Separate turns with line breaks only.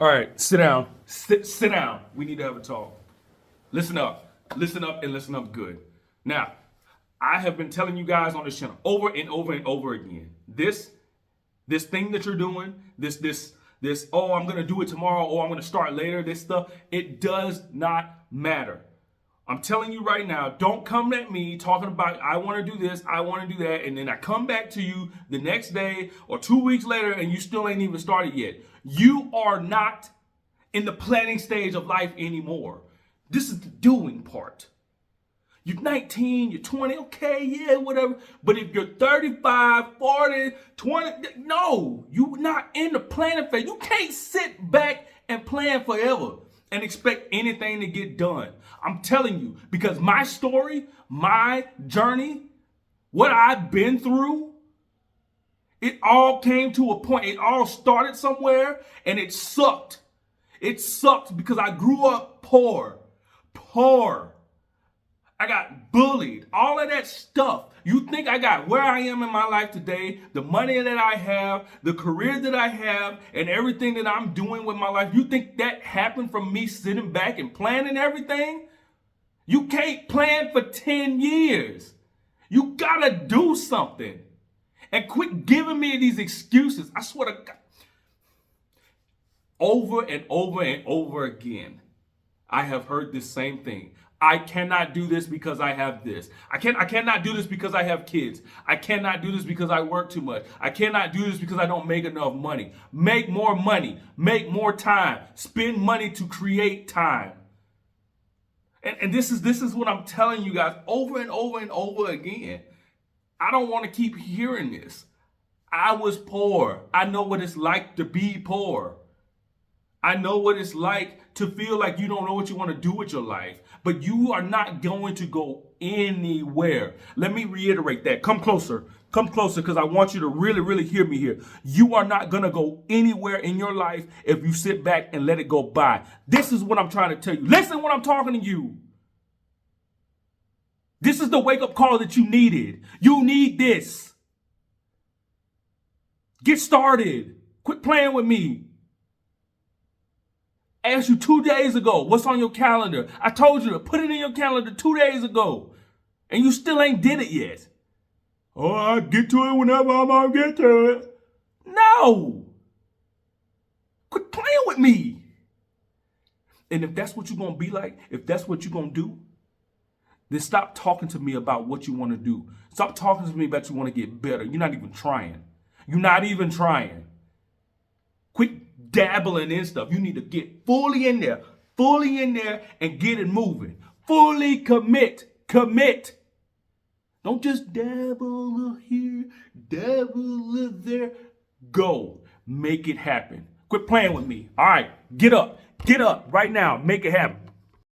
All right, sit down. Sit down. We need to have a talk. Listen up. Listen up and listen up good. Now, I have been telling you guys on this channel over and over and over again. This thing that you're doing, oh, I'm gonna do it tomorrow, or I'm gonna start later, this stuff, it does not matter. I'm telling you right now, don't come at me talking about I want to do this, I want to do that, and then I come back to you the next day or 2 weeks later and you still ain't even started yet. You are not in the planning stage of life anymore. This is the doing part. You're 19, you're 20, okay, yeah, whatever. But if you're 35, 40, 20, no, you're not in the planning phase. You can't sit back and plan forever and expect anything to get done. I'm telling you, because my story, my journey, what I've been through, it all came to a point. It all started somewhere and it sucked. It sucked because I grew up poor. I got bullied, all of that stuff. You think I got where I am in my life today, the money that I have, the career that I have, and everything that I'm doing with my life, you think that happened from me sitting back and planning everything? You can't plan for 10 years. You gotta do something. And quit giving me these excuses. I swear to God. Over and over and over again, I have heard this same thing. I cannot do this because I have this. I cannot do this because I have kids. I cannot do this because I work too much. I cannot do this because I don't make enough money. Make more money. Make more time. Spend money to create time. And this is what I'm telling you guys over and over and over again. I don't want to keep hearing this. I was poor. I know what it's like to be poor. I know what it's like to feel like you don't know what you want to do with your life, but you are not going to go anywhere. Let me reiterate that. Come closer, because I want you to really, really hear me here. You are not going to go anywhere in your life if you sit back and let it go by. This is what I'm trying to tell you. Listen when I'm talking to you. This is the wake-up call that you needed. You need this. Get started. Quit playing with me. I asked you 2 days ago, what's on your calendar? I told you to put it in your calendar 2 days ago. And you still ain't did it yet. Oh, I'll get to it whenever I'm gonna get to it. No. Quit playing with me. And if that's what you're gonna be like, if that's what you're gonna do, then stop talking to me about what you wanna do. Stop talking to me about you wanna get better. You're not even trying. You're not even trying. Quit dabbling in stuff. You need to get fully in there and get it moving. Fully commit. Don't just dabble here, dabble there. Go. Make it happen. Quit playing with me. All right, get up right now. Make it happen.